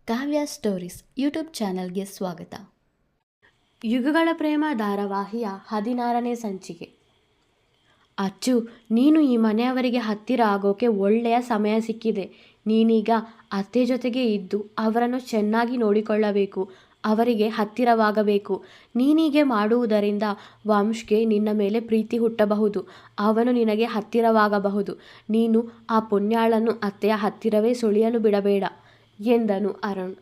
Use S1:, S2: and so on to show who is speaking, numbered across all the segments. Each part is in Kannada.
S1: ಕಾವ್ಯ ಸ್ಟೋರೀಸ್ ಯೂಟ್ಯೂಬ್ ಚಾನಲ್ಗೆ ಸ್ವಾಗತ. ಯುಗಗಳ ಪ್ರೇಮ ಧಾರಾವಾಹಿಯ 16ನೇ ಸಂಚಿಕೆ. ಅಚ್ಚು, ನೀನು ಈ ಮನೆಯವರಿಗೆ ಹತ್ತಿರ ಆಗೋಕೆ ಒಳ್ಳೆಯ ಸಮಯ ಸಿಕ್ಕಿದೆ. ನೀನೀಗ ಅತ್ತೆ ಜೊತೆಗೆ ಇದ್ದು ಅವರನ್ನು ಚೆನ್ನಾಗಿ ನೋಡಿಕೊಳ್ಳಬೇಕು, ಅವರಿಗೆ ಹತ್ತಿರವಾಗಬೇಕು. ನೀನೀಗೆ ಮಾಡುವುದರಿಂದ ವಂಶ್ಗೆ ನಿನ್ನ ಮೇಲೆ ಪ್ರೀತಿ ಹುಟ್ಟಬಹುದು, ಅವನು ನಿನಗೆ ಹತ್ತಿರವಾಗಬಹುದು. ನೀನು ಆ ಪುಣ್ಯಾಳನ್ನು ಅತ್ತೆಯ ಹತ್ತಿರವೇ ಸುಳಿಯಲು ಬಿಡಬೇಡ ಎಂದನು ಅರುಣ್.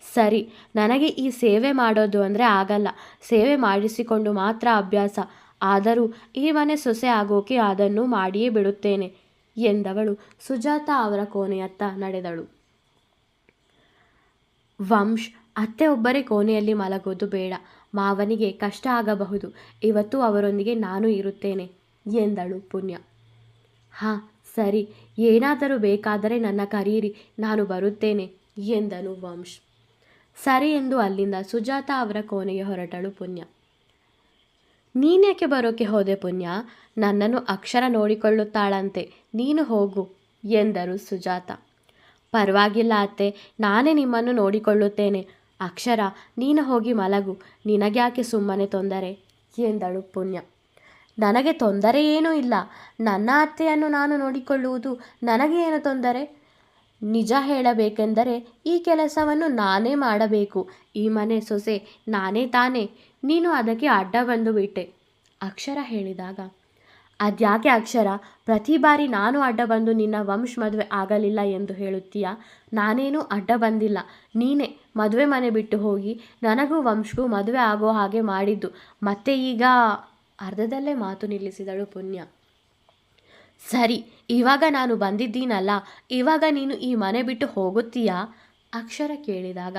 S1: ಸರಿ, ನನಗೆ ಈ ಸೇವೆ ಮಾಡೋದು ಅಂದರೆ ಆಗಲ್ಲ. ಸೇವೆ ಮಾಡಿಸಿಕೊಂಡು ಮಾತ್ರ ಅಭ್ಯಾಸ. ಆದರೂ ಈ ಮನೆ ಸೊಸೆ ಆಗೋಕೆ ಅದನ್ನು ಮಾಡಿಯೇ ಬಿಡುತ್ತೇನೆ ಎಂದವಳು ಸುಜಾತ ಅವರ ಕೋಣೆಯತ್ತ ನಡೆದಳು. ವಂಶ್, ಅತ್ತೆ ಒಬ್ಬರೇ ಕೋಣೆಯಲ್ಲಿ ಮಲಗೋದು ಬೇಡ. ಮಾವನಿಗೆ ಕಷ್ಟ ಆಗಬಹುದು. ಇವತ್ತು ಅವರೊಂದಿಗೆ ನಾನು ಇರುತ್ತೇನೆ ಎಂದಳು ಪುಣ್ಯ. ಹಾಂ ಸರಿ, ಏನಾದರೂ ಬೇಕಾದರೆ ನನ್ನ ಕರೀರಿ, ನಾನು ಬರುತ್ತೇನೆ ಎಂದನು ವಂಶ್. ಸರಿ ಎಂದು ಅಲ್ಲಿಂದ ಸುಜಾತ ಅವರ ಕೋಣೆಗೆ ಹೊರಟಳು ಪುಣ್ಯ. ನೀನ್ಯಾಕೆ ಬರೋಕೆ ಹೋದೆ ಪುಣ್ಯ? ನನ್ನನ್ನು ಅಕ್ಷರ ನೋಡಿಕೊಳ್ಳುತ್ತಾಳಂತೆ, ನೀನು ಹೋಗು ಎಂದರು ಸುಜಾತ. ಪರವಾಗಿಲ್ಲ ಅತ್ತೆ, ನಾನೇ ನಿಮ್ಮನ್ನು ನೋಡಿಕೊಳ್ಳುತ್ತೇನೆ. ಅಕ್ಷರ, ನೀನು ಹೋಗಿ ಮಲಗು, ನಿನಗ್ಯಾಕೆ ಸುಮ್ಮನೆ ತೊಂದರೆ ಎಂದಳು ಪುಣ್ಯ. ನನಗೆ ತೊಂದರೆ ಏನೂ ಇಲ್ಲ. ನನ್ನ ಅತ್ತೆಯನ್ನು ನಾನು ನೋಡಿಕೊಳ್ಳುವುದು ನನಗೆ ಏನು ತೊಂದರೆ? ನಿಜ ಹೇಳಬೇಕೆಂದರೆ ಈ ಕೆಲಸವನ್ನು ನಾನೇ ಮಾಡಬೇಕು. ಈ ಮನೆ ಸೊಸೆ ನಾನೇ ತಾನೇ. ನೀನು ಅದಕ್ಕೆ ಅಡ್ಡ ಬಂದು ಬಿಟ್ಟೆ ಅಕ್ಷರ ಹೇಳಿದಾಗ, ಅದ್ಯಾಕೆ ಅಕ್ಷರ, ಪ್ರತಿ ಬಾರಿ ನಾನು ಅಡ್ಡ ಬಂದು ನಿನ್ನ ವಂಶ್ ಮದುವೆ ಆಗಲಿಲ್ಲ ಎಂದು ಹೇಳುತ್ತೀಯಾ? ನಾನೇನು ಅಡ್ಡ ಬಂದಿಲ್ಲ. ನೀನೇ ಮದುವೆ ಮನೆ ಬಿಟ್ಟು ಹೋಗಿ ನನಗೂ ವಂಶ್ಗೂ ಮದುವೆ ಆಗೋ ಹಾಗೆ ಮಾಡಿದ್ದು. ಮತ್ತೆ ಈಗ ಅರ್ಧದಲ್ಲೇ ಮಾತು ನಿಲ್ಲಿಸಿದಳು ಪುಣ್ಯ. ಸರಿ, ಇವಾಗ ನಾನು ಬಂದಿದ್ದೀನಲ್ಲ, ಇವಾಗ ನೀನು ಈ ಮನೆ ಬಿಟ್ಟು ಹೋಗುತ್ತೀಯಾ ಅಕ್ಷರ ಕೇಳಿದಾಗ,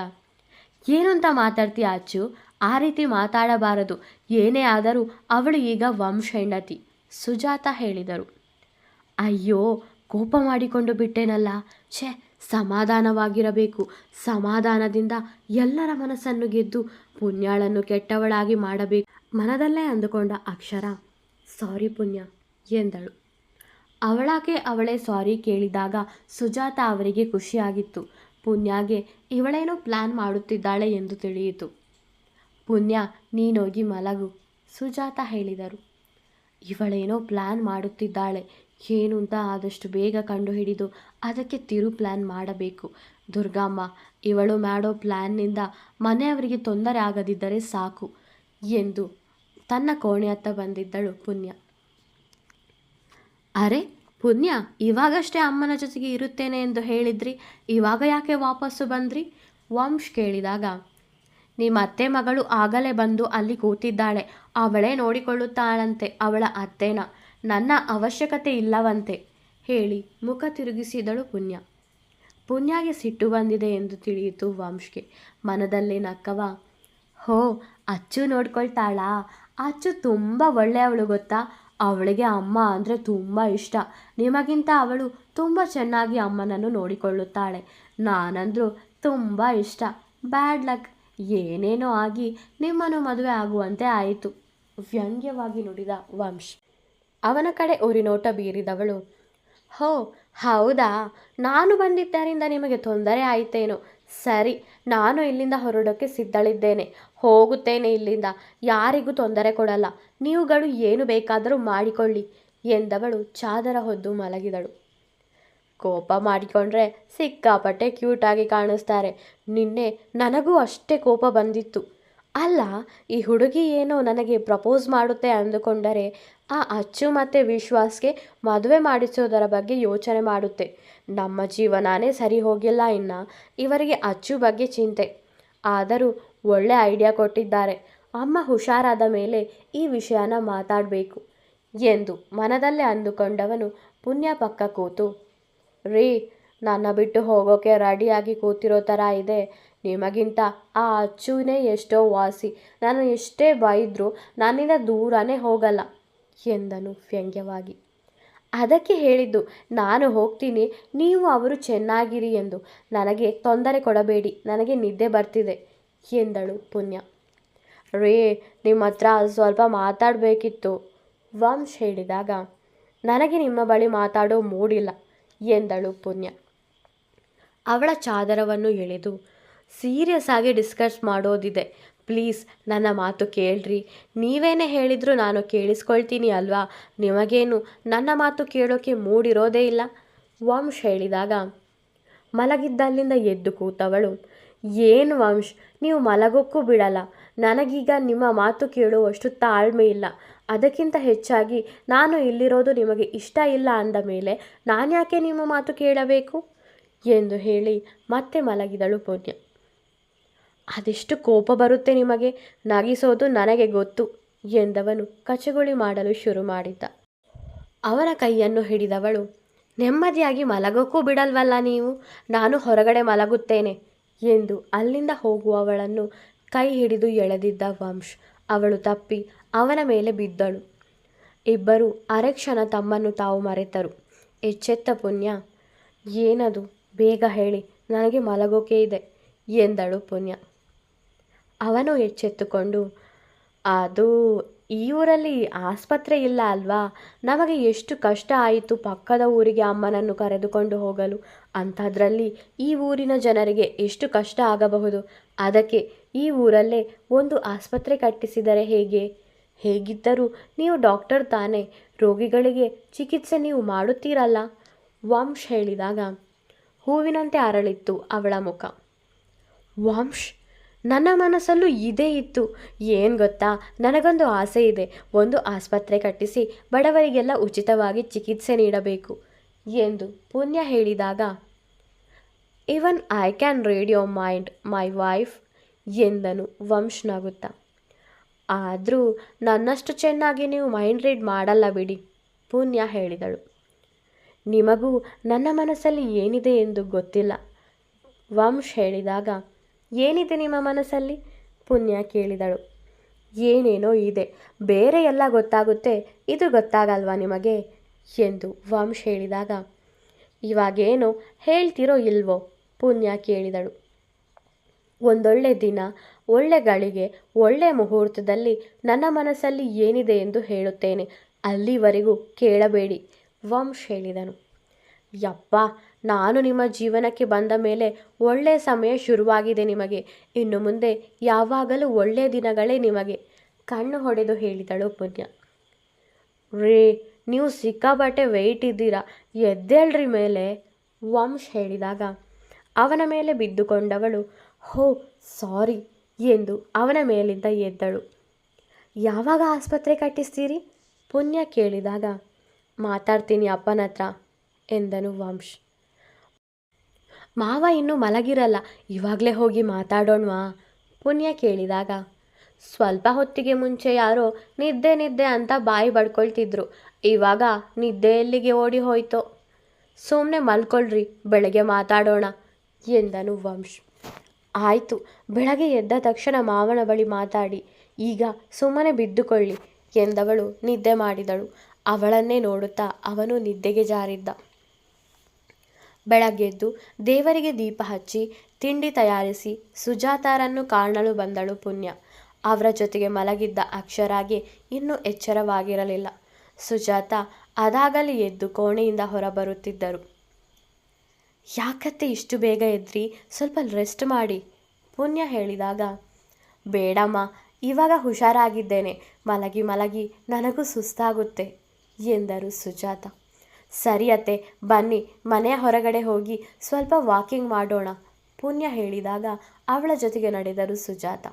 S1: ಏನು ಅಂತ ಮಾತಾಡ್ತೀಯ ಅಚ್ಚು? ಆ ರೀತಿ ಮಾತಾಡಬಾರದು. ಏನೇ ಆದರೂ ಅವಳು ಈಗ ವಂಶ ಹೆಂಡತಿ ಸುಜಾತ ಹೇಳಿದರು. ಅಯ್ಯೋ, ಕೋಪ ಮಾಡಿಕೊಂಡು ಬಿಟ್ಟೆನಲ್ಲ. ಛೇ, ಸಮಾಧಾನವಾಗಿರಬೇಕು. ಸಮಾಧಾನದಿಂದ ಎಲ್ಲರ ಮನಸ್ಸನ್ನು ಗೆದ್ದು ಪುಣ್ಯಾಳನ್ನು ಕೆಟ್ಟವಳಾಗಿ ಮಾಡಬೇಕು ಮನದಲ್ಲೇ ಅಂದುಕೊಂಡ ಅಕ್ಷರ, ಸಾರಿ ಪುಣ್ಯ ಎಂದಳು. ಅವಳೇ ಸಾರಿ ಕೇಳಿದಾಗ ಸುಜಾತ ಅವರಿಗೆ ಖುಷಿಯಾಗಿತ್ತು. ಪುಣ್ಯಗೆ ಇವಳೇನೋ ಪ್ಲ್ಯಾನ್ ಮಾಡುತ್ತಿದ್ದಾಳೆ ಎಂದು ತಿಳಿಯಿತು. ಪುಣ್ಯ, ನೀನೋಗಿ ಮಲಗು ಸುಜಾತ ಹೇಳಿದರು. ಇವಳೇನೋ ಪ್ಲ್ಯಾನ್ ಮಾಡುತ್ತಿದ್ದಾಳೆ, ಏನು ಅಂತ ಆದಷ್ಟು ಬೇಗ ಕಂಡುಹಿಡಿದು ಅದಕ್ಕೆ ತಿರು ಪ್ಲ್ಯಾನ್ ಮಾಡಬೇಕು. ದುರ್ಗಮ್ಮ, ಇವಳು ಮಾಡೋ ಪ್ಲ್ಯಾನ್ನಿಂದ ಮನೆಯವರಿಗೆ ತೊಂದರೆ ಆಗದಿದ್ದರೆ ಸಾಕು ಎಂದು ತನ್ನ ಕೋಣೆಯತ್ತ ಬಂದಿದ್ದಳು ಪುಣ್ಯ. ಅರೆ ಪುಣ್ಯ, ಇವಾಗಷ್ಟೇ ಅಮ್ಮನ ಜೊತೆಗೆ ಇರುತ್ತೇನೆ ಎಂದು ಹೇಳಿದ್ರಿ, ಇವಾಗ ಯಾಕೆ ವಾಪಸ್ಸು ಬಂದ್ರಿ ವಂಶ್ ಕೇಳಿದಾಗ, ನಿಮ್ಮ ಅತ್ತೆ ಮಗಳು ಆಗಲೇ ಬಂದು ಅಲ್ಲಿ ಕೂತಿದ್ದಾಳೆ. ಅವಳೇ ನೋಡಿಕೊಳ್ಳುತ್ತಾಳಂತೆ ಅವಳ ಅತ್ತೆನ, ನನ್ನ ಅವಶ್ಯಕತೆ ಇಲ್ಲವಂತೆ ಹೇಳಿ ಮುಖ ತಿರುಗಿಸಿದಳು ಪುಣ್ಯ. ಪುಣ್ಯಗೆ ಸಿಟ್ಟು ಬಂದಿದೆ ಎಂದು ತಿಳಿಯಿತು ವಂಶ್ಗೆ. ಮನದಲ್ಲೇ ನಕ್ಕವ, ಹೋ, ಅಚ್ಚು ನೋಡ್ಕೊಳ್ತಾಳಾ? ಅಚ್ಚು ತುಂಬ ಒಳ್ಳೆಯವಳು ಗೊತ್ತಾ? ಅವಳಿಗೆ ಅಮ್ಮ ಅಂದರೆ ತುಂಬ ಇಷ್ಟ. ನಿಮಗಿಂತ ಅವಳು ತುಂಬ ಚೆನ್ನಾಗಿ ಅಮ್ಮನನ್ನು ನೋಡಿಕೊಳ್ಳುತ್ತಾಳೆ. ನಾನಂದರೂ ತುಂಬ ಇಷ್ಟ. ಬ್ಯಾಡ್ ಲಕ್, ಏನೇನೋ ಆಗಿ ನಿಮ್ಮನ್ನು ಮದುವೆ ಆಗುವಂತೆ ಆಯಿತು ವ್ಯಂಗ್ಯವಾಗಿ ನುಡಿದ ವಂಶ್. ಅವನ ಕಡೆ ಉರಿನೋಟ ಬೀರಿದವಳು, ಹೋ ಹೌದಾ, ನಾನು ಬಂದಿದ್ದರಿಂದ ನಿಮಗೆ ತೊಂದರೆ ಆಯಿತೇನೋ? ಸರಿ, ನಾನು ಇಲ್ಲಿಂದ ಹೊರಡೋಕ್ಕೆ ಸಿದ್ಧಳಿದ್ದೇನೆ. ಹೋಗುತ್ತೇನೆ ಇಲ್ಲಿಂದ. ಯಾರಿಗೂ ತೊಂದರೆ ಕೊಡಲ್ಲ. ನೀವುಗಳು ಏನು ಬೇಕಾದರೂ ಮಾಡಿಕೊಳ್ಳಿ ಎಂದವಳು ಚಾದರ ಹೊದ್ದು ಮಲಗಿದಳು. ಕೋಪ ಮಾಡಿಕೊಂಡ್ರೆ ಸಿಕ್ಕಾಪಟ್ಟೆ ಕ್ಯೂಟಾಗಿ ಕಾಣಿಸ್ತಾರೆ. ನಿನ್ನೆ ನನಗೂ ಅಷ್ಟೇ ಕೋಪ ಬಂದಿತ್ತು. ಅಲ್ಲ, ಈ ಹುಡುಗಿ ಏನೋ ನನಗೆ ಪ್ರಪೋಸ್ ಮಾಡುತ್ತೆ ಅಂದುಕೊಂಡರೆ ಆ ಅಚ್ಚು ಮತ್ತು ವಿಶ್ವಾಸ್ಗೆ ಮದುವೆ ಮಾಡಿಸೋದರ ಬಗ್ಗೆ ಯೋಚನೆ ಮಾಡುತ್ತೆ. ನಮ್ಮ ಜೀವನನೇ ಸರಿ ಹೋಗಿಲ್ಲ, ಇನ್ನು ಇವರಿಗೆ ಅಚ್ಚು ಬಗ್ಗೆ ಚಿಂತೆ. ಆದರೂ ಒಳ್ಳೆ ಐಡಿಯಾ ಕೊಟ್ಟಿದ್ದಾರೆ. ಅಮ್ಮ ಹುಷಾರಾದ ಮೇಲೆ ಈ ವಿಷಯನ ಮಾತಾಡಬೇಕು ಎಂದು ಮನದಲ್ಲೇ ಅಂದುಕೊಂಡವನು ಪುಣ್ಯ ಪಕ್ಕ ಕೂತು, ರೀ, ನನ್ನ ಬಿಟ್ಟು ಹೋಗೋಕೆ ರೆಡಿಯಾಗಿ ಕೂತಿರೋ ಥರ ಇದೆ. ನಿಮಗಿಂತ ಆ ಅಚ್ಚುನೇ ಎಷ್ಟೋ ವಾಸಿ. ನಾನು ಎಷ್ಟೇ ಬೈದರೂ ನನ್ನಿಂದ ದೂರನೇ ಹೋಗಲ್ಲ ಎಂದನು ವ್ಯಂಗ್ಯವಾಗಿ. ಅದಕ್ಕೆ ಹೇಳಿದ್ದು, ನಾನು ಹೋಗ್ತೀನಿ, ನೀವು ಅವರು ಚೆನ್ನಾಗಿರಿ ಎಂದು. ನನಗೆ ತೊಂದರೆ ಕೊಡಬೇಡಿ, ನನಗೆ ನಿದ್ದೆ ಬರ್ತಿದೆ ಎಂದಳು ಪುಣ್ಯ. ರೇ, ನಿಮ್ಮ ಹತ್ರ ಸ್ವಲ್ಪ ಮಾತಾಡಬೇಕಿತ್ತು ವಂಶ್ ಹೇಳಿದಾಗ, ನನಗೆ ನಿಮ್ಮ ಬಳಿ ಮಾತಾಡೋ ಮೂಡಿಲ್ಲ ಎಂದಳು ಪುಣ್ಯ. ಅವಳ ಚಾದರವನ್ನು ಎಳೆದು ಸೀರಿಯಸ್ ಆಗಿ ಡಿಸ್ಕಸ್ ಮಾಡೋದಿದೆ. ಪ್ಲೀಸ್ ನನ್ನ ಮಾತು ಕೇಳ್ರಿ. ನೀವೇನೇ ಹೇಳಿದರೂ ನಾನು ಕೇಳಿಸ್ಕೊಳ್ತೀನಿ ಅಲ್ವಾ? ನಿಮಗೇನು ನನ್ನ ಮಾತು ಕೇಳೋಕ್ಕೆ ಮೂಡಿರೋದೇ ಇಲ್ಲ. ವಂಶ್ ಹೇಳಿದಾಗ ಮಲಗಿದ್ದಲ್ಲಿಂದ ಎದ್ದು ಕೂತವಳು, ಏನು ವಂಶ್, ನೀವು ಮಲಗೋಕ್ಕೂ ಬಿಡಲ್ಲ. ನನಗೀಗ ನಿಮ್ಮ ಮಾತು ಕೇಳುವಷ್ಟು ತಾಳ್ಮೆ ಇಲ್ಲ. ಅದಕ್ಕಿಂತ ಹೆಚ್ಚಾಗಿ ನಾನು ಇಲ್ಲಿರೋದು ನಿಮಗೆ ಇಷ್ಟ ಇಲ್ಲ ಅಂದ ಮೇಲೆ ನಾನ್ಯಾಕೆ ನಿಮ್ಮ ಮಾತು ಕೇಳಬೇಕು ಎಂದು ಹೇಳಿ ಮತ್ತೆ ಮಲಗಿದಳು ಪುಣ್ಯ. ಅದೆಷ್ಟು ಕೋಪ ಬರುತ್ತೆ ನಿಮಗೆ, ನಗಿಸೋದು ನನಗೆ ಗೊತ್ತು ಎಂದವನು ಕಚಗುಳಿ ಮಾಡಲು ಶುರು ಮಾಡಿದ್ದ. ಅವನ ಕೈಯನ್ನು ಹಿಡಿದವಳು, ನೆಮ್ಮದಿಯಾಗಿ ಮಲಗೋಕ್ಕೂ ಬಿಡಲ್ವಲ್ಲ ನೀವು, ನಾನು ಹೊರಗಡೆ ಮಲಗುತ್ತೇನೆ ಎಂದು ಅಲ್ಲಿಂದ ಹೋಗುವವಳನ್ನು ಕೈ ಹಿಡಿದು ಎಳೆದಿದ್ದ ವಂಶ್. ಅವಳು ತಪ್ಪಿ ಅವನ ಮೇಲೆ ಬಿದ್ದಳು. ಇಬ್ಬರು ಅರೆಕ್ಷಣ ತಮ್ಮನ್ನು ತಾವು ಮರೆತರು. ಎಚ್ಚೆತ್ತ ಪುಣ್ಯ, ಏನದು, ಬೇಗ ಹೇಳಿ, ನನಗೆ ಮಲಗೋಕೆ ಇದೆ ಎಂದಳು ಪುಣ್ಯ. ಅವನು ಎಚ್ಚೆತ್ತುಕೊಂಡು, ಅದು ಈ ಊರಲ್ಲಿ ಆಸ್ಪತ್ರೆ ಇಲ್ಲ ಅಲ್ವಾ, ನಮಗೆ ಎಷ್ಟು ಕಷ್ಟ ಆಯಿತು ಪಕ್ಕದ ಊರಿಗೆ ಅಮ್ಮನನ್ನು ಕರೆದುಕೊಂಡು ಹೋಗಲು. ಅಂಥದ್ರಲ್ಲಿ ಈ ಊರಿನ ಜನರಿಗೆ ಎಷ್ಟು ಕಷ್ಟ ಆಗಬಹುದು. ಅದಕ್ಕೆ ಈ ಊರಲ್ಲೇ ಒಂದು ಆಸ್ಪತ್ರೆ ಕಟ್ಟಿಸಿದರೆ ಹೇಗೆ? ಹೇಗಿದ್ದರೂ ನೀವು ಡಾಕ್ಟರ್ ತಾನೇ, ರೋಗಿಗಳಿಗೆ ಚಿಕಿತ್ಸೆ ನೀವು ಮಾಡುತ್ತೀರಲ್ಲ. ವಂಶ್ ಹೇಳಿದಾಗ ಹೂವಿನಂತೆ ಅರಳಿತ್ತು ಅವಳ ಮುಖ. ವಂಶ್, ನನ್ನ ಮನಸ್ಸಲ್ಲೂ ಇದೇ ಇತ್ತು. ಏನು ಗೊತ್ತಾ, ನನಗೊಂದು ಆಸೆ ಇದೆ. ಒಂದು ಆಸ್ಪತ್ರೆ ಕಟ್ಟಿಸಿ ಬಡವರಿಗೆಲ್ಲ ಉಚಿತವಾಗಿ ಚಿಕಿತ್ಸೆ ನೀಡಬೇಕು ಎಂದು ಪುಣ್ಯ ಹೇಳಿದಾಗ, even I can read your mind my wife ಎಂದನು ವಂಶ್ ನಗುತ್ತಾ. ಆದರೂ ನನ್ನಷ್ಟು ಚೆನ್ನಾಗಿ ನೀವು ಮೈಂಡ್ ರೀಡ್ ಮಾಡಲ್ಲ ಬಿಡಿ, ಪುಣ್ಯ ಹೇಳಿದಳು. ನಿಮಗೂ ನನ್ನ ಮನಸ್ಸಲ್ಲಿ ಏನಿದೆ ಎಂದು ಗೊತ್ತಿಲ್ಲ, ವಂಶ್ ಹೇಳಿದಾಗ, ಏನಿದೆ ನಿಮ್ಮ ಮನಸ್ಸಲ್ಲಿ? ಪುಣ್ಯ ಕೇಳಿದಳು. ಏನೇನೋ ಇದೆ, ಬೇರೆ ಎಲ್ಲ ಗೊತ್ತಾಗುತ್ತೆ, ಇದು ಗೊತ್ತಾಗಲ್ವಾ ನಿಮಗೆ ಎಂದು ವಂಶ್ ಹೇಳಿದಾಗ, ಇವಾಗೇನೋ ಹೇಳ್ತಿರೋ ಇಲ್ವೋ? ಪುಣ್ಯ ಕೇಳಿದಳು. ಒಂದೊಳ್ಳೆ ದಿನ, ಒಳ್ಳೆ ಗಳಿಗೆ, ಒಳ್ಳೆ ಮುಹೂರ್ತದಲ್ಲಿ ನನ್ನ ಮನಸ್ಸಲ್ಲಿ ಏನಿದೆ ಎಂದು ಹೇಳುತ್ತೇನೆ, ಅಲ್ಲಿವರೆಗೂ ಕೇಳಬೇಡಿ, ವಂಶ್ ಹೇಳಿದನು. ಯಪ್ಪ, ನಾನು ನಿಮ್ಮ ಜೀವನಕ್ಕೆ ಬಂದ ಮೇಲೆ ಒಳ್ಳೆಯ ಸಮಯ ಶುರುವಾಗಿದೆ ನಿಮಗೆ. ಇನ್ನು ಮುಂದೆ ಯಾವಾಗಲೂ ಒಳ್ಳೆಯ ದಿನಗಳೇ ನಿಮಗೆ, ಕಣ್ಣು ಹೊಡೆದು ಹೇಳಿದಳು ಪುಣ್ಯ. ರೇ, ನೀವು ಸಿಕ್ಕಾಪಟ್ಟೆ ವೆಯ್ಟ್ ಇದ್ದೀರಾ, ಎದ್ದೇಳ್ರಿ ಮೇಲೆ, ವಂಶ್ ಹೇಳಿದಾಗ ಅವನ ಮೇಲೆ ಬಿದ್ದುಕೊಂಡವಳು, ಹೋ ಸಾರಿ ಎಂದು ಅವನ ಮೇಲಿಂದ ಎದ್ದಳು. ಯಾವಾಗ ಆಸ್ಪತ್ರೆ ಕಟ್ಟಿಸ್ತೀರಿ? ಪುಣ್ಯ ಕೇಳಿದಾಗ, ಮಾತಾಡ್ತೀನಿ ಅಪ್ಪನ ಹತ್ರ ಎಂದನು ವಂಶ್. ಮಾವ ಇನ್ನೂ ಮಲಗಿರಲ್ಲ, ಇವಾಗಲೇ ಹೋಗಿ ಮಾತಾಡೋಣವಾ? ಪುಣ್ಯ ಕೇಳಿದಾಗ, ಸ್ವಲ್ಪ ಹೊತ್ತಿಗೆ ಮುಂಚೆ ಯಾರೋ ನಿದ್ದೆ ನಿದ್ದೆ ಅಂತ ಬಾಯಿ ಬಡ್ಕೊಳ್ತಿದ್ರು, ಇವಾಗ ನಿದ್ದೆ ಎಲ್ಲಿಗೆ ಓಡಿ ಹೋಯ್ತೋ. ಸುಮ್ಮನೆ ಮಲ್ಕೊಳ್ರಿ, ಬೆಳಗ್ಗೆ ಮಾತಾಡೋಣ ಎಂದನು ವಂಶ್. ಆಯಿತು, ಬೆಳಗ್ಗೆ ಎದ್ದ ತಕ್ಷಣ ಮಾವನ ಬಳಿ ಮಾತಾಡಿ, ಈಗ ಸುಮ್ಮನೆ ಬಿದ್ದುಕೊಳ್ಳಿ ಎಂದವಳು ನಿದ್ದೆ ಮಾಡಿದಳು. ಅವಳನ್ನೇ ನೋಡುತ್ತಾ ಅವನು ನಿದ್ದೆಗೆ ಜಾರಿದ್ದ. ಬೆಳಗ್ಗೆದ್ದು ದೇವರಿಗೆ ದೀಪ ಹಚ್ಚಿ ತಿಂಡಿ ತಯಾರಿಸಿ ಸುಜಾತಾರನ್ನು ಕಾಣಲು ಬಂದಳು ಪುಣ್ಯ. ಅವರ ಜೊತೆಗೆ ಮಲಗಿದ್ದ ಅಕ್ಷರಾಗೆ ಇನ್ನೂ ಎಚ್ಚರವಾಗಿರಲಿಲ್ಲ. ಸುಜಾತ ಅದಾಗಲೇ ಎದ್ದು ಕೋಣೆಯಿಂದ ಹೊರಬರುತ್ತಿದ್ದರು. ಯಾಕತ್ತೆ ಇಷ್ಟು ಬೇಗ ಎದ್ರಿ? ಸ್ವಲ್ಪ ರೆಸ್ಟ್ ಮಾಡಿ, ಪುಣ್ಯ ಹೇಳಿದಾಗ, ಬೇಡಮ್ಮ, ಇವಾಗ ಹುಷಾರಾಗಿದ್ದೇನೆ, ಮಲಗಿ ಮಲಗಿ ನನಗೂ ಸುಸ್ತಾಗುತ್ತೆ ಎಂದರು ಸುಜಾತ. ಸರಿ ಅತ್ತೆ, ಬನ್ನಿ ಮನೆಯ ಹೊರಗಡೆ ಹೋಗಿ ಸ್ವಲ್ಪ ವಾಕಿಂಗ್ ಮಾಡೋಣ, ಪುಣ್ಯ ಹೇಳಿದಾಗ ಅವಳ ಜೊತೆಗೆ ನಡೆದರು ಸುಜಾತ.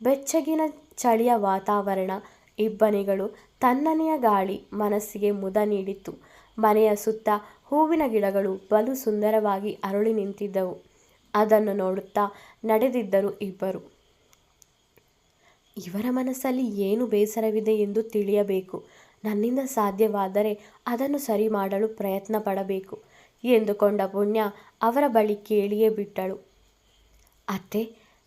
S1: ಬೆಚ್ಚಗಿನ ಚಳಿಯ ವಾತಾವರಣ, ಇಬ್ಬನಿಗಳು, ತಣ್ಣನೆಯ ಗಾಳಿ ಮನಸ್ಸಿಗೆ ಮುದ ನೀಡಿತ್ತು. ಮನೆಯ ಸುತ್ತ ಹೂವಿನ ಗಿಡಗಳು ಬಲು ಸುಂದರವಾಗಿ ಅರಳಿ ನಿಂತಿದ್ದವು. ಅದನ್ನು ನೋಡುತ್ತಾ ನಡೆದಿದ್ದರು ಇಬ್ಬರು. ಇವರ ಮನಸ್ಸಲ್ಲಿ ಏನು ಬೇಸರವಿದೆ ಎಂದು ತಿಳಿಯಬೇಕು. ನನ್ನಿಂದ ಸಾಧ್ಯವಾದರೆ ಅದನ್ನು ಸರಿ ಮಾಡಲು ಪ್ರಯತ್ನ ಪಡಬೇಕು ಎಂದುಕೊಂಡ ಪುಣ್ಯ ಅವರ ಬಳಿ ಕೇಳಿಯೇ ಬಿಟ್ಟಳು. ಅತ್ತೆ,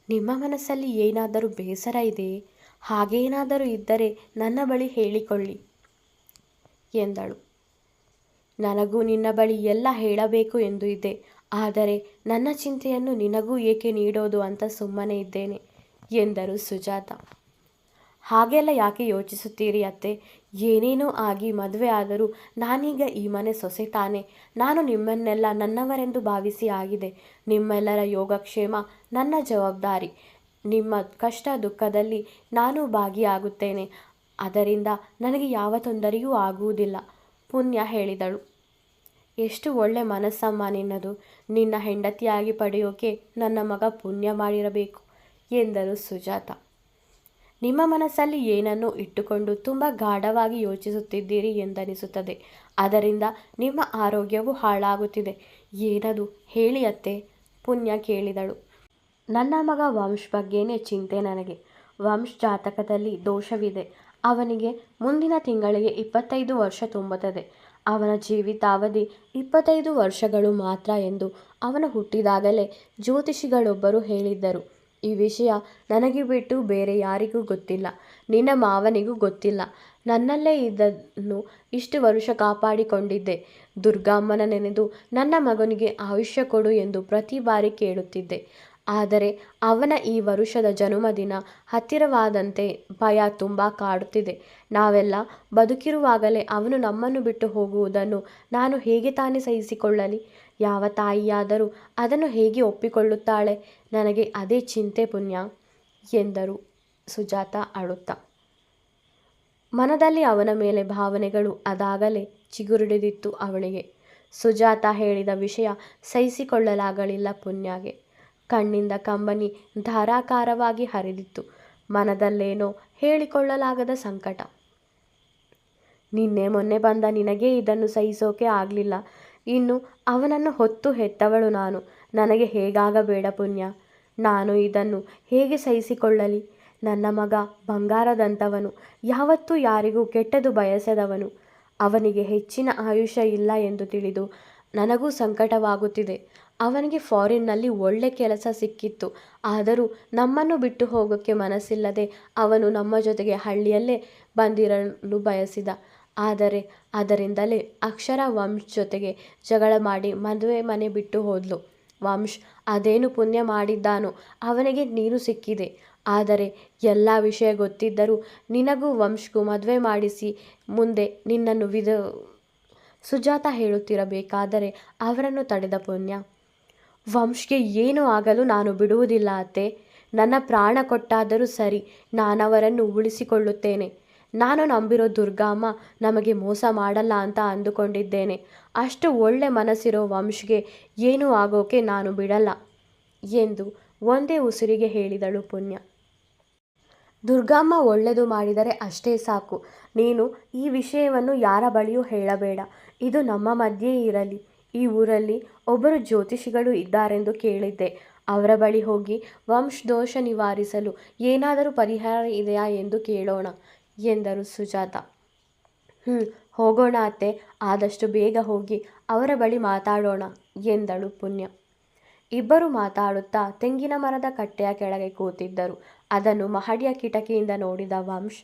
S1: ನಿಮ್ಮ ಮನಸ್ಸಲ್ಲಿ ಏನಾದರೂ ಬೇಸರ ಇದೆಯೇ? ಹಾಗೇನಾದರೂ ಇದ್ದರೆ ನನ್ನ ಬಳಿ ಹೇಳಿಕೊಳ್ಳಿ ಎಂದಳು. ನನಗೂ ನಿನ್ನ ಬಳಿ ಎಲ್ಲ ಹೇಳಬೇಕು ಎಂದು ಇದೆ, ಆದರೆ ನನ್ನ ಚಿಂತೆಯನ್ನು ನಿನಗೂ ಏಕೆ ನೀಡೋದು ಅಂತ ಸುಮ್ಮನೆ ಇದ್ದೇನೆ ಎಂದರು ಸುಜಾತ. ಹಾಗೆಲ್ಲ ಯಾಕೆ ಯೋಚಿಸುತ್ತೀರಿ ಅತ್ತೆ? ಏನೇನೋ ಆಗಿ ಮದುವೆ ಆದರೂ ನಾನೀಗ ಈ ಮನೆ ಸೊಸೆ ತಾನೆ. ನಾನು ನಿಮ್ಮನ್ನೆಲ್ಲ ನನ್ನವರೆಂದು ಭಾವಿಸಿ ಆಗಿದೆ. ನಿಮ್ಮೆಲ್ಲರ ಯೋಗಕ್ಷೇಮ ನನ್ನ ಜವಾಬ್ದಾರಿ. ನಿಮ್ಮ ಕಷ್ಟ ದುಃಖದಲ್ಲಿ ನಾನು ಭಾಗಿಯಾಗುತ್ತೇನೆ. ಅದರಿಂದ ನನಗೆ ಯಾವ ತೊಂದರೆಯೂ ಆಗುವುದಿಲ್ಲ, ಪುಣ್ಯ ಹೇಳಿದಳು. ಎಷ್ಟು ಒಳ್ಳೆ ಮನಸ್ಸಮ್ಮ ನಿನ್ನದು. ನಿನ್ನ ಹೆಂಡತಿಯಾಗಿ ಪಡೆಯೋಕೆ ನನ್ನ ಮಗ ಪುಣ್ಯ ಮಾಡಿರಬೇಕು ಎಂದರು ಸುಜಾತ. ನಿಮ್ಮ ಮನಸ್ಸಲ್ಲಿ ಏನನ್ನೋ ಇಟ್ಟುಕೊಂಡು ತುಂಬ ಗಾಢವಾಗಿ ಯೋಚಿಸುತ್ತಿದ್ದೀರಿ ಎಂದನಿಸುತ್ತದೆ. ಅದರಿಂದ ನಿಮ್ಮ ಆರೋಗ್ಯವು ಹಾಳಾಗುತ್ತಿದೆ. ಏನದು ಹೇಳಿ ಅತ್ತೆ, ಪುಣ್ಯ ಕೇಳಿದಳು. ನನ್ನ ಮಗ ವಂಶ್ ಬಗ್ಗೆನೇ ಚಿಂತೆ ನನಗೆ. ವಂಶ್ ಜಾತಕದಲ್ಲಿ ದೋಷವಿದೆ. ಅವನಿಗೆ ಮುಂದಿನ ತಿಂಗಳಿಗೆ 25 ವರ್ಷ ತುಂಬುತ್ತದೆ. ಅವನ ಜೀವಿತಾವಧಿ 25 ವರ್ಷಗಳು ಮಾತ್ರ ಎಂದು ಅವನು ಹುಟ್ಟಿದಾಗಲೇ ಜ್ಯೋತಿಷಿಗಳೊಬ್ಬರು ಹೇಳಿದ್ದರು. ಈ ವಿಷಯ ನನಗೆ ಬಿಟ್ಟು ಬೇರೆ ಯಾರಿಗೂ ಗೊತ್ತಿಲ್ಲ. ನಿನ್ನ ಮಾವನಿಗೂ ಗೊತ್ತಿಲ್ಲ. ನನ್ನಲ್ಲೇ ಇದನ್ನು ಇಷ್ಟು ವರುಷ ಕಾಪಾಡಿಕೊಂಡಿದ್ದೆ. ದುರ್ಗಮ್ಮನ ನೆನೆದು ನನ್ನ ಮಗನಿಗೆ ಆಯುಷ್ಯ ಕೊಡು ಎಂದು ಪ್ರತಿ ಬಾರಿ ಕೇಳುತ್ತಿದ್ದೆ. ಆದರೆ ಅವನ ಈ ವರುಷದ ಜನ್ಮದಿನ ಹತ್ತಿರವಾದಂತೆ ಭಯ ತುಂಬ ಕಾಡುತ್ತಿದೆ. ನಾವೆಲ್ಲ ಬದುಕಿರುವಾಗಲೇ ಅವನು ನಮ್ಮನ್ನು ಬಿಟ್ಟು ಹೋಗುವುದನ್ನು ನಾನು ಹೇಗೆ ತಾನೇ ಸಹಿಸಿಕೊಳ್ಳಲಿ? ಯಾವ ತಾಯಿಯಾದರೂ ಅದನ್ನು ಹೇಗೆ ಒಪ್ಪಿಕೊಳ್ಳುತ್ತಾಳೆ? ನನಗೆ ಅದೇ ಚಿಂತೆ ಪುಣ್ಯ ಎಂದರು ಸುಜಾತ ಅಳುತ್ತಾ. ಮನದಲ್ಲಿ ಅವನ ಮೇಲೆ ಭಾವನೆಗಳು ಅದಾಗಲೇ ಚಿಗುರಿಡಿದಿತ್ತು ಅವಳಿಗೆ. ಸುಜಾತ ಹೇಳಿದ ವಿಷಯ ಸಹಿಸಿಕೊಳ್ಳಲಾಗಲಿಲ್ಲ ಪುಣ್ಯಗೆ. ಕಣ್ಣಿಂದ ಕಂಬನಿ ಧಾರಾಕಾರವಾಗಿ ಹರಿದಿತ್ತು. ಮನದಲ್ಲೇನೋ ಹೇಳಿಕೊಳ್ಳಲಾಗದ ಸಂಕಟ. ನಿನ್ನೆ ಮೊನ್ನೆ ಬಂದ ನಿನಗೇ ಇದನ್ನು ಸಹಿಸೋಕೆ ಆಗಲಿಲ್ಲ. ಇನ್ನು ಅವನನ್ನು ಹೊತ್ತು ಹೆತ್ತವಳು ನಾನು. ನನಗೆ ಹೇಗಾಗಬೇಡ ಪುಣ್ಯ. ನಾನು ಇದನ್ನು ಹೇಗೆ ಸಹಿಸಿಕೊಳ್ಳಲಿ? ನನ್ನ ಮಗ ಬಂಗಾರದಂಥವನು. ಯಾವತ್ತೂ ಯಾರಿಗೂ ಕೆಟ್ಟದು ಬಯಸದವನು. ಅವನಿಗೆ ಹೆಚ್ಚಿನ ಆಯುಷ್ಯ ಇಲ್ಲ ಎಂದು ತಿಳಿದು ನನಗೂ ಸಂಕಟವಾಗುತ್ತಿದೆ. ಅವನಿಗೆ ಫಾರಿನ್ನಲ್ಲಿ ಒಳ್ಳೆ ಕೆಲಸ ಸಿಕ್ಕಿತ್ತು. ಆದರೂ ನಮ್ಮನ್ನು ಬಿಟ್ಟು ಹೋಗೋಕ್ಕೆ ಮನಸ್ಸಿಲ್ಲದೆ ಅವನು ನಮ್ಮ ಜೊತೆಗೆ ಹಳ್ಳಿಯಲ್ಲೇ ಬಂದಿರಲು ಬಯಸಿದ. ಆದರೆ ಅದರಿಂದಲೇ ಅಕ್ಷರ ವಂಶ್ ಜೊತೆಗೆ ಜಗಳ ಮಾಡಿ ಮದುವೆ ಮನೆ ಬಿಟ್ಟು ಹೋದ್ಲು. ವಂಶ್ ಅದೇನು ಪುಣ್ಯ ಮಾಡಿದ್ದಾನೋ ಅವನಿಗೆ ನೀನು ಸಿಕ್ಕಿದೆ. ಆದರೆ ಎಲ್ಲ ವಿಷಯ ಗೊತ್ತಿದ್ದರೂ ನಿನಗೂ ವಂಶ್ಗೂ ಮದುವೆ ಮಾಡಿಸಿ ಮುಂದೆ ನಿನ್ನನ್ನು ಸುಜಾತ ಹೇಳುತ್ತಿರಬೇಕಾದರೆ ಅವರನ್ನು ತಡೆದ ಪುಣ್ಯ. ವಂಶ್ಗೆ ಏನೂ ಆಗಲು ನಾನು ಬಿಡುವುದಿಲ್ಲ ಅತ್ತೆ. ನನ್ನ ಪ್ರಾಣ ಕೊಟ್ಟಾದರೂ ಸರಿ, ನಾನವರನ್ನು ಉಳಿಸಿಕೊಳ್ಳುತ್ತೇನೆ. ನಾನು ನಂಬಿರೋ ದುರ್ಗಮ್ಮ ನಮಗೆ ಮೋಸ ಮಾಡಲ್ಲ ಅಂತ ಅಂದುಕೊಂಡಿದ್ದೇನೆ. ಅಷ್ಟು ಒಳ್ಳೆ ಮನಸ್ಸಿರೋ ವಂಶ್ಗೆ ಏನೂ ಆಗೋಕೆ ನಾನು ಬಿಡಲ್ಲ ಎಂದು ಒಂದೇ ಉಸಿರಿಗೆ ಹೇಳಿದಳು ಪುಣ್ಯ. ದುರ್ಗಮ್ಮ ಒಳ್ಳೆಯದು ಮಾಡಿದರೆ ಅಷ್ಟೇ ಸಾಕು. ನೀನು ಈ ವಿಷಯವನ್ನು ಯಾರ ಬಳಿಯೂ ಹೇಳಬೇಡ. ಇದು ನಮ್ಮ ಮಧ್ಯೆ ಇರಲಿ. ಈ ಊರಲ್ಲಿ ಒಬ್ಬರು ಜ್ಯೋತಿಷಿಗಳು ಇದ್ದಾರೆಂದು ಕೇಳಿದ್ದೆ. ಅವರ ಬಳಿ ಹೋಗಿ ವಂಶ್ ದೋಷ ನಿವಾರಿಸಲು ಏನಾದರೂ ಪರಿಹಾರ ಇದೆಯಾ ಎಂದು ಕೇಳೋಣ ಎಂದರು ಸುಜಾತ. ಹೋಗೋಣ ಅತ್ತೆ. ಆದಷ್ಟು ಬೇಗ ಹೋಗಿ ಅವರ ಬಳಿ ಮಾತಾಡೋಣ ಎಂದಳು ಪುಣ್ಯ. ಇಬ್ಬರು ಮಾತಾಡುತ್ತಾ ತೆಂಗಿನ ಮರದ ಕಟ್ಟೆಯ ಕೆಳಗೆ ಕೂತಿದ್ದರು. ಅದನ್ನು ಮಹಡಿಯ ಕಿಟಕಿಯಿಂದ ನೋಡಿದ ವಂಶ್,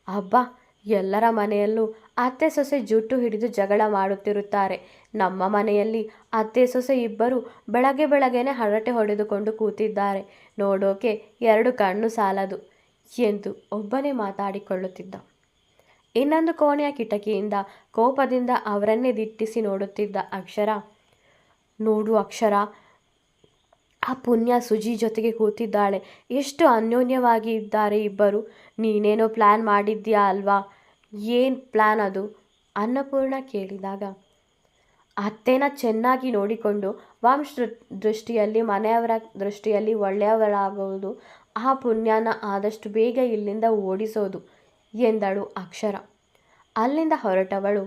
S1: ಅಬ್ಬಾ, ಎಲ್ಲರ ಮನೆಯಲ್ಲೂ ಅತ್ತೆ ಸೊಸೆ ಜುಟ್ಟು ಹಿಡಿದು ಜಗಳ ಮಾಡುತ್ತಿರುತ್ತಾರೆ. ನಮ್ಮ ಮನೆಯಲ್ಲಿ ಅತ್ತೆ ಸೊಸೆ ಇಬ್ಬರು ಬೆಳಗ್ಗೆನೆ ಹರಟೆ ಹೊಡೆದುಕೊಂಡು ಕೂತಿದ್ದಾರೆ. ನೋಡೋಕೆ 2 ಕಣ್ಣು ಸಾಲದು ಎಂದು ಒಬ್ಬನೇ ಮಾತಾಡಿಕೊಳ್ಳುತ್ತಿದ್ದ. ಇನ್ನೊಂದು ಕೋಣೆಯ ಕಿಟಕಿಯಿಂದ ಕೋಪದಿಂದ ಅವರನ್ನೇ ದಿಟ್ಟಿಸಿ ನೋಡುತ್ತಿದ್ದ ಅಕ್ಷರ, ನೋಡು ಅಕ್ಷರ, ಆ ಪುಣ್ಯ ಸುಜಿ ಜೊತೆಗೆ ಕೂತಿದ್ದಾಳೆ. ಎಷ್ಟು ಅನ್ಯೋನ್ಯವಾಗಿ ಇದ್ದಾರೆ ಇಬ್ಬರು. ನೀನೇನೋ ಪ್ಲ್ಯಾನ್ ಮಾಡಿದ್ಯಾ ಅಲ್ವಾ? ಏನು ಪ್ಲ್ಯಾನ್ ಅದು? ಅನ್ನಪೂರ್ಣ ಕೇಳಿದಾಗ, ಅತ್ತೆನ ಚೆನ್ನಾಗಿ ನೋಡಿಕೊಂಡು ವಂಶ್ ದೃಷ್ಟಿಯಲ್ಲಿ, ಮನೆಯವರ ದೃಷ್ಟಿಯಲ್ಲಿ ಒಳ್ಳೆಯವರಾಗುವುದು, ಆ ಪುಣ್ಯನ ಆದಷ್ಟು ಬೇಗ ಇಲ್ಲಿಂದ ಓಡಿಸೋದು ಎಂದಳು ಅಕ್ಷರ. ಅಲ್ಲಿಂದ ಹೊರಟವಳು,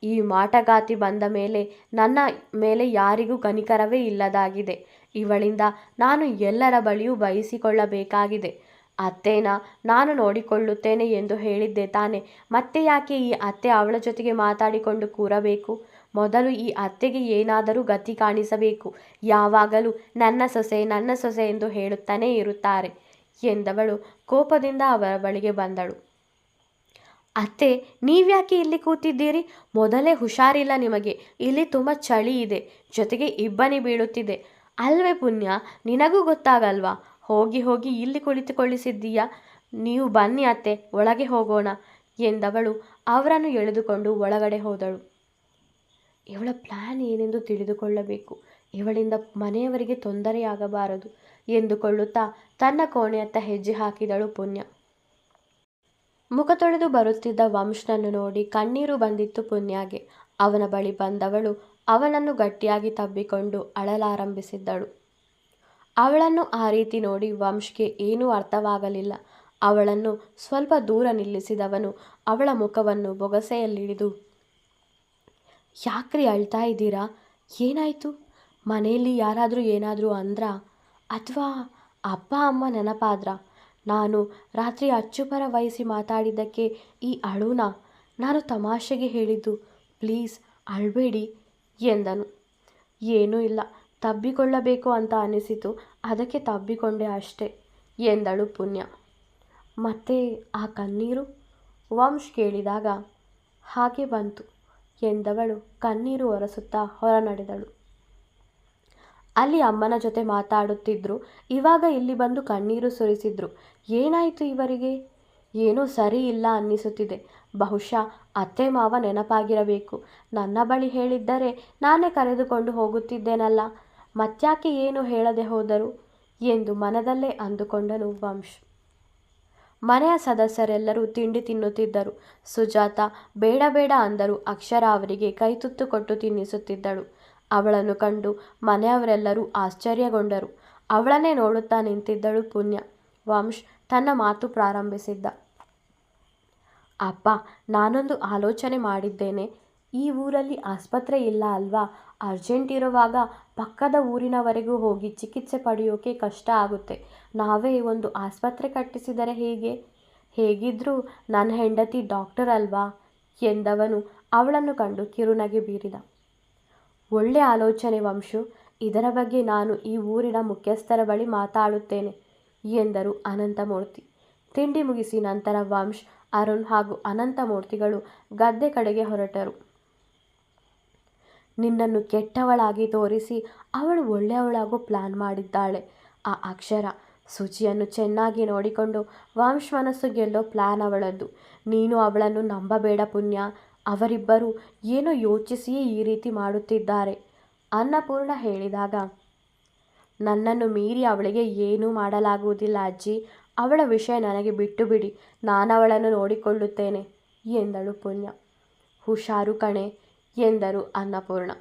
S1: ಈ ಮಾಟಗಾತಿ ಬಂದ ಮೇಲೆ ನನ್ನ ಮೇಲೆ ಯಾರಿಗೂ ಕನಿಕರವೇ ಇಲ್ಲದಾಗಿದೆ. ಇವಳಿಂದ ನಾನು ಎಲ್ಲರ ಬಳಿಯೂ ಬಯಸಿಕೊಳ್ಳಬೇಕಾಗಿದೆ. ಅತ್ತೇನ ನಾನು ನೋಡಿಕೊಳ್ಳುತ್ತೇನೆ ಎಂದು ಹೇಳಿದ್ದೆ ತಾನೆ. ಮತ್ತೆ ಯಾಕೆ ಈ ಅತ್ತೆ ಅವಳ ಜೊತೆಗೆ ಮಾತಾಡಿಕೊಂಡು ಕೂರಬೇಕು? ಮೊದಲು ಈ ಅತ್ತೆಗೆ ಏನಾದರೂ ಗತಿ ಕಾಣಿಸಬೇಕು. ಯಾವಾಗಲೂ ನನ್ನ ಸೊಸೆ ನನ್ನ ಸೊಸೆ ಎಂದು ಹೇಳುತ್ತಾನೇ ಇರುತ್ತಾರೆ ಎಂದವಳು ಕೋಪದಿಂದ ಅವರ ಬಳಿಗೆ ಬಂದಳು. ಅತ್ತೆ, ನೀವ್ಯಾಕೆ ಇಲ್ಲಿ ಕೂತಿದ್ದೀರಿ? ಮೊದಲೇ ಹುಷಾರಿಲ್ಲ ನಿಮಗೆ. ಇಲ್ಲಿ ತುಂಬ ಚಳಿ ಇದೆ, ಜೊತೆಗೆ ಇಬ್ಬನಿ ಬೀಳುತ್ತಿದೆ ಅಲ್ವೇ ಪುಣ್ಯ? ನಿನಗೂ ಗೊತ್ತಾಗಲ್ವಾ? ಹೋಗಿ ಇಲ್ಲಿ ಕುಳಿತುಕೊಳ್ಳಿಸಿದ್ದೀಯಾ? ನೀವು ಬನ್ನಿ ಅತ್ತೆ, ಒಳಗೆ ಹೋಗೋಣ ಎಂದವಳು ಅವರನ್ನು ಎಳೆದುಕೊಂಡು ಒಳಗಡೆ ಹೋದಳು. ಇವಳ ಪ್ಲ್ಯಾನ್ ಏನೆಂದು ತಿಳಿದುಕೊಳ್ಳಬೇಕು, ಇವಳಿಂದ ಮನೆಯವರಿಗೆ ತೊಂದರೆಯಾಗಬಾರದು ಎಂದುಕೊಳ್ಳುತ್ತಾ ತನ್ನ ಕೋಣೆಯತ್ತ ಹೆಜ್ಜೆ ಹಾಕಿದಳು ಪುಣ್ಯ. ಮುಖ ತೊಳೆದು ಬರುತ್ತಿದ್ದ ವಂಶನನ್ನು ನೋಡಿ ಕಣ್ಣೀರು ಬಂದಿತ್ತು ಪುಣ್ಯಗೆ. ಅವನ ಬಳಿ ಬಂದವಳು ಅವನನ್ನು ಗಟ್ಟಿಯಾಗಿ ತಬ್ಬಿಕೊಂಡು ಅಳಲಾರಂಭಿಸಿದ್ದಳು. ಅವಳನ್ನು ಆ ರೀತಿ ನೋಡಿ ವಂಶ್ಗೆ ಏನೂ ಅರ್ಥವಾಗಲಿಲ್ಲ. ಅವಳನ್ನು ಸ್ವಲ್ಪ ದೂರ ನಿಲ್ಲಿಸಿದವನು ಅವಳ ಮುಖವನ್ನು ಬೊಗಸೆಯಲ್ಲಿಡಿದು, ಯಾಕ್ರಿ ಅಳ್ತಾ ಇದ್ದೀರಾ? ಏನಾಯಿತು? ಮನೆಯಲ್ಲಿ ಯಾರಾದರೂ ಏನಾದರೂ ಅಂದ್ರಾ? ಅಥವಾ ಅಪ್ಪ ಅಮ್ಮ ನೆನಪಾದ್ರ? ನಾನು ರಾತ್ರಿ ಅಚ್ಚುಪರ ವಹಿಸಿ ಮಾತಾಡಿದ್ದಕ್ಕೆ ಈ ಅಳುನಾ? ನಾನು ತಮಾಷೆಗೆ ಹೇಳಿದ್ದು, ಪ್ಲೀಸ್ ಅಳಬೇಡಿ ಎಂದನು. ಏನೂ ಇಲ್ಲ, ತಬ್ಬಿಕೊಳ್ಳಬೇಕು ಅಂತ ಅನಿಸಿತು, ಅದಕ್ಕೆ ತಬ್ಬಿಕೊಂಡೆ ಅಷ್ಟೆ ಎಂದಳು ಪುಣ್ಯ. ಮತ್ತೆ ಆ ಕಣ್ಣೀರು? ವಂಶ್ ಕೇಳಿದಾಗ ಹಾಗೆ ಬಂತು ಎಂದವಳು ಕಣ್ಣೀರು ಒರೆಸುತ್ತಾ ಹೊರ ನಡೆದಳು. ಅಲ್ಲಿ ಅಮ್ಮನ ಜೊತೆ ಮಾತಾಡುತ್ತಿದ್ರು, ಇವಾಗ ಇಲ್ಲಿ ಬಂದು ಕಣ್ಣೀರು ಸುರಿಸಿದ್ರು. ಏನಾಯಿತು ಇವರಿಗೆ? ಏನೋ ಸರಿ ಇಲ್ಲ ಅನ್ನಿಸುತ್ತಿದೆ. ಬಹುಶಃ ಅತ್ತೆ ಮಾವ ನೆನಪಾಗಿರಬೇಕು. ನನ್ನ ಬಳಿ ಹೇಳಿದ್ದರೆ ನಾನೇ ಕರೆದುಕೊಂಡು ಹೋಗುತ್ತಿದ್ದೇನಲ್ಲ, ಮತ್ತ್ಯಾಕೆ ಏನು ಹೇಳದೆ ಹೋದರು ಎಂದು ಮನದಲ್ಲೇ ಅಂದುಕೊಂಡನು ವಂಶ್. ಮನೆಯ ಸದಸ್ಯರೆಲ್ಲರೂ ತಿಂಡಿ ತಿನ್ನುತ್ತಿದ್ದರು. ಸುಜಾತ ಬೇಡ ಬೇಡ ಅಂದರೂ ಅಕ್ಷರ ಅವರಿಗೆ ಕೈತುತ್ತು ಕೊಟ್ಟು ತಿನ್ನಿಸುತ್ತಿದ್ದಳು. ಅವಳನ್ನು ಕಂಡು ಮನೆಯವರೆಲ್ಲರೂ ಆಶ್ಚರ್ಯಗೊಂಡರು. ಅವಳನ್ನೇ ನೋಡುತ್ತಾ ನಿಂತಿದ್ದಳು ಪುಣ್ಯ. ವಂಶ್ ತನ್ನ ಮಾತು ಪ್ರಾರಂಭಿಸಿದ್ದ. ಅಪ್ಪ, ನಾನೊಂದು ಆಲೋಚನೆ ಮಾಡಿದ್ದೇನೆ. ಈ ಊರಲ್ಲಿ ಆಸ್ಪತ್ರೆ ಇಲ್ಲ ಅಲ್ವಾ? ಅರ್ಜೆಂಟ್ ಇರುವಾಗ ಪಕ್ಕದ ಊರಿನವರೆಗೂ ಹೋಗಿ ಚಿಕಿತ್ಸೆ ಪಡೆಯೋಕೆ ಕಷ್ಟ ಆಗುತ್ತೆ. ನಾವೇ ಒಂದು ಆಸ್ಪತ್ರೆ ಕಟ್ಟಿಸಿದರೆ ಹೇಗೆ? ಹೇಗಿದ್ರೂ ನನ್ನ ಹೆಂಡತಿ ಡಾಕ್ಟರ್ ಅಲ್ವಾ ಎಂದವನು ಅವಳನ್ನು ಕಂಡು ಕಿರುನಗೆ ಬೀರಿದ. ಒಳ್ಳೆ ಆಲೋಚನೆ ವಂಶು, ಇದರ ಬಗ್ಗೆ ನಾನು ಈ ಊರಿನ ಮುಖ್ಯಸ್ಥರ ಬಳಿ ಮಾತಾಡುತ್ತೇನೆ ಎಂದರು ಅನಂತಮೂರ್ತಿ. ತಿಂಡಿ ಮುಗಿಸಿ ನಂತರ ವಂಶ್, ಅರುಣ್ ಹಾಗೂ ಅನಂತಮೂರ್ತಿಗಳು ಗದ್ದೆ ಕಡೆಗೆ ಹೊರಟರು. ನಿನ್ನನ್ನು ಕೆಟ್ಟವಳಾಗಿ ತೋರಿಸಿ ಅವಳು ಒಳ್ಳೆಯವಳಾಗೋ ಪ್ಲ್ಯಾನ್ ಮಾಡಿದ್ದಾಳೆ ಆ ಅಕ್ಷರ. ಸುಚಿಯನ್ನು ಚೆನ್ನಾಗಿ ನೋಡಿಕೊಂಡು ವಂಶ್ ಮನಸ್ಸು ಗೆಲ್ಲೋ ಪ್ಲ್ಯಾನ್ ಅವಳದ್ದು. ನೀನು ಅವಳನ್ನು ನಂಬಬೇಡ ಪುಣ್ಯ. ಅವರಿಬ್ಬರು ಏನೋ ಯೋಚಿಸಿಯೇ ಈ ರೀತಿ ಮಾಡುತ್ತಿದ್ದಾರೆ ಅನ್ನಪೂರ್ಣ ಹೇಳಿದಾಗ, ನನ್ನನ್ನು ಮೀರಿ ಅವಳಿಗೆ ಏನೂ ಮಾಡಲಾಗುವುದಿಲ್ಲ ಅಜ್ಜಿ. ಅವಳ ವಿಷಯ ನನಗೆ ಬಿಟ್ಟು ಬಿಡಿ, ನಾನವಳನ್ನು ನೋಡಿಕೊಳ್ಳುತ್ತೇನೆ ಎಂದಳು ಪುಣ್ಯ. ಹುಷಾರು ಕಣೆ ಎಂದರು ಅನ್ನಪೂರ್ಣ.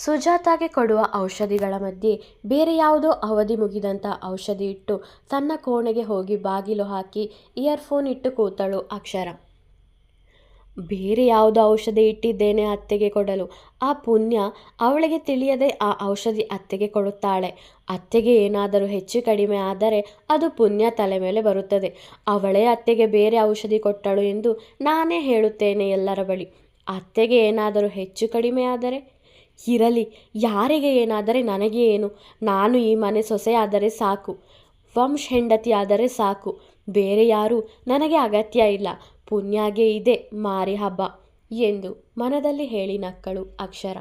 S1: ಸುಜಾತಾಗೆ ಕೊಡುವ ಔಷಧಿಗಳ ಮಧ್ಯೆ ಬೇರೆ ಯಾವುದೋ ಅವಧಿ ಮುಗಿದಂಥ ಔಷಧಿ ಇಟ್ಟು ತನ್ನ ಕೋಣೆಗೆ ಹೋಗಿ ಬಾಗಿಲು ಹಾಕಿ ಇಯರ್ಫೋನ್ ಇಟ್ಟು ಕೂತಳು ಅಕ್ಷರ. ಬೇರೆ ಯಾವುದೋ ಔಷಧಿ ಇಟ್ಟಿದ್ದೇನೆ ಅತ್ತೆಗೆ ಕೊಡಲು. ಆ ಪುಣ್ಯ ಅವಳಿಗೆ ತಿಳಿಯದೆ ಆ ಔಷಧಿ ಅತ್ತೆಗೆ ಕೊಡುತ್ತಾಳೆ. ಅತ್ತೆಗೆ ಏನಾದರೂ ಹೆಚ್ಚು ಕಡಿಮೆ ಆದರೆ ಅದು ಪುಣ್ಯ ತಲೆ ಮೇಲೆ ಬರುತ್ತದೆ. ಅವಳೇ ಅತ್ತೆಗೆ ಬೇರೆ ಔಷಧಿ ಕೊಟ್ಟಳು ಎಂದು ನಾನೇ ಹೇಳುತ್ತೇನೆ ಎಲ್ಲರ ಬಳಿ. ಅತ್ತೆಗೆ ಏನಾದರೂ ಹೆಚ್ಚು ಕಡಿಮೆ ಆದರೆ ಇರಲಿ, ಯಾರಿಗೆ ಏನಾದರೆ ನನಗೆ ಏನು? ನಾನು ಈ ಮನೆ ಸೊಸೆಯಾದರೆ ಸಾಕು, ವಂಶ್ ಹೆಂಡತಿ ಆದರೆ ಸಾಕು. ಬೇರೆ ಯಾರೂ ನನಗೆ ಅಗತ್ಯ ಇಲ್ಲ. ಪುಣ್ಯಗೆ ಇದೆ ಮಾರಿ ಹಬ್ಬ ಎಂದು ಮನದಲ್ಲಿ ಹೇಳಿ ನಕ್ಕಳು ಅಕ್ಷರ.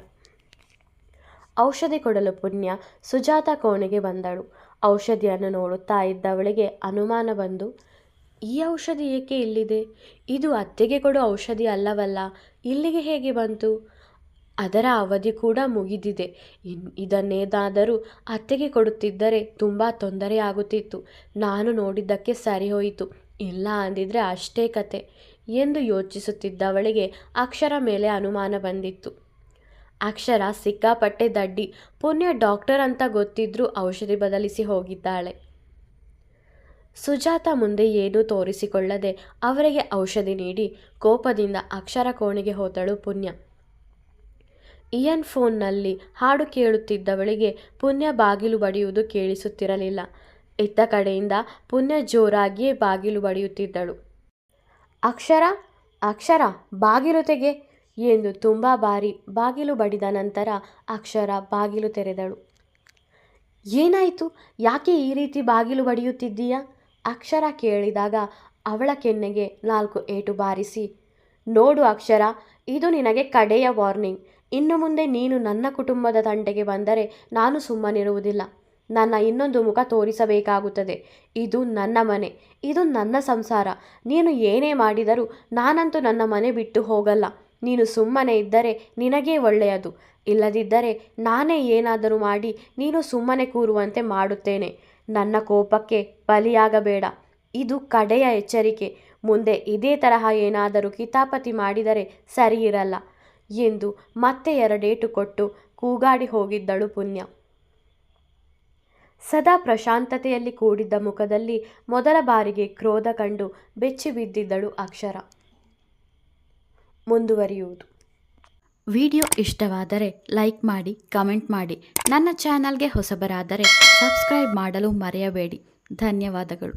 S1: ಔಷಧಿ ಕೊಡಲು ಪುಣ್ಯ ಸುಜಾತ ಕೋಣೆಗೆ ಬಂದಳು. ಔಷಧಿಯನ್ನು ನೋಡುತ್ತಾ ಇದ್ದವಳಿಗೆ ಅನುಮಾನ ಬಂದು, ಈ ಔಷಧಿ ಏಕೆ ಇಲ್ಲಿದೆ? ಇದು ಅತ್ತೆಗೆ ಕೊಡೋ ಔಷಧಿ ಅಲ್ಲವಲ್ಲ, ಇಲ್ಲಿಗೆ ಹೇಗೆ ಬಂತು? ಅದರ ಅವಧಿ ಕೂಡ ಮುಗಿದಿದೆ. ಇದನ್ನೇನಾದರೂ ಅತ್ತೆಗೆ ಕೊಡುತ್ತಿದ್ದರೆ ತುಂಬ ತೊಂದರೆಯಾಗುತ್ತಿತ್ತು. ನಾನು ನೋಡಿದ್ದಕ್ಕೆ ಸರಿ ಹೋಯಿತು, ಇಲ್ಲ ಅಂದಿದ್ರೆ ಅಷ್ಟೇ ಕತೆ ಎಂದು ಯೋಚಿಸುತ್ತಿದ್ದವಳಿಗೆ ಅಕ್ಷರ ಮೇಲೆ ಅನುಮಾನ ಬಂದಿತ್ತು. ಅಕ್ಷರ ಸಿಕ್ಕಾಪಟ್ಟೆ ದಡ್ಡಿ. ಪುಣ್ಯ ಡಾಕ್ಟರ್ ಅಂತ ಗೊತ್ತಿದ್ರೂ ಔಷಧಿ ಬದಲಿಸಿ ಹೋಗಿದ್ದಾಳೆ. ಸುಜಾತ ಮುಂದೆ ಏನೂ ತೋರಿಸಿಕೊಳ್ಳದೆ ಅವರಿಗೆ ಔಷಧಿ ನೀಡಿ ಕೋಪದಿಂದ ಅಕ್ಷರ ಕೋಣೆಗೆ ಹೋದಳು ಪುಣ್ಯ. ಇಯನ್ ಫೋನ್ನಲ್ಲಿ ಹಾಡು ಕೇಳುತ್ತಿದ್ದವಳಿಗೆ ಪುಣ್ಯ ಬಾಗಿಲು ಬಡಿಯುವುದು ಕೇಳಿಸುತ್ತಿರಲಿಲ್ಲ. ಇತ್ತ ಕಡೆಯಿಂದ ಪುಣ್ಯ ಜೋರಾಗಿಯೇ ಬಾಗಿಲು ಬಡಿಯುತ್ತಿದ್ದಳು. ಅಕ್ಷರ, ಅಕ್ಷರ, ಬಾಗಿಲು ತೆಗೆ ಎಂದು ತುಂಬ ಬಾರಿ ಬಾಗಿಲು ಬಡಿದ ನಂತರ ಅಕ್ಷರ ಬಾಗಿಲು ತೆರೆದಳು. ಏನಾಯಿತು? ಯಾಕೆ ಈ ರೀತಿ ಬಾಗಿಲು ಬಡಿಯುತ್ತಿದ್ದೀಯಾ? ಅಕ್ಷರ ಕೇಳಿದಾಗ ಅವಳ ಕೆನ್ನೆಗೆ 4 ಏಟು ಬಾರಿಸಿ, ನೋಡು ಅಕ್ಷರ, ಇದು ನಿನಗೆ ಕಡೆಯ ವಾರ್ನಿಂಗ್. ಇನ್ನು ಮುಂದೆ ನೀನು ನನ್ನ ಕುಟುಂಬದ ತಂಟೆಗೆ ಬಂದರೆ ನಾನು ಸುಮ್ಮನಿರುವುದಿಲ್ಲ. ನನ್ನ ಇನ್ನೊಂದು ಮುಖ ತೋರಿಸಬೇಕಾಗುತ್ತದೆ. ಇದು ನನ್ನ ಮನೆ, ಇದು ನನ್ನ ಸಂಸಾರ. ನೀನು ಏನೇ ಮಾಡಿದರೂ ನಾನಂತೂ ನನ್ನ ಮನೆ ಬಿಟ್ಟು ಹೋಗಲ್ಲ. ನೀನು ಸುಮ್ಮನೆ ಇದ್ದರೆ ನಿನಗೇ ಒಳ್ಳೆಯದು. ಇಲ್ಲದಿದ್ದರೆ ನಾನೇ ಏನಾದರೂ ಮಾಡಿ ನೀನು ಸುಮ್ಮನೆ ಕೂರುವಂತೆ ಮಾಡುತ್ತೇನೆ. ನನ್ನ ಕೋಪಕ್ಕೆ ಬಲಿಯಾಗಬೇಡ. ಇದು ಕಡೆಯ ಎಚ್ಚರಿಕೆ. ಮುಂದೆ ಇದೇ ತರಹ ಏನಾದರೂ ಕಿತಾಪತಿ ಮಾಡಿದರೆ ಸರಿಯಿರಲ್ಲ ಎಂದು ಮತ್ತೆ 2 ಏಟು ಕೊಟ್ಟು ಕೂಗಾಡಿ ಹೋಗಿದ್ದಳು ಪುಣ್ಯ. ಸದಾ ಪ್ರಶಾಂತತೆಯಲ್ಲಿ ಕೂಡಿದ್ದ ಮುಖದಲ್ಲಿ ಮೊದಲ ಬಾರಿಗೆ ಕ್ರೋಧ ಕಂಡು ಬೆಚ್ಚಿ ಬಿದ್ದಿದ್ದಳು ಅಕ್ಷರ. ಮುಂದುವರಿಯುವುದು.
S2: ವಿಡಿಯೋ ಇಷ್ಟವಾದರೆ ಲೈಕ್ ಮಾಡಿ, ಕಮೆಂಟ್ ಮಾಡಿ. ನನ್ನ ಚಾನಲ್ಗೆ ಹೊಸಬರಾದರೆ ಸಬ್ಸ್ಕ್ರೈಬ್ ಮಾಡಲು ಮರೆಯಬೇಡಿ. ಧನ್ಯವಾದಗಳು.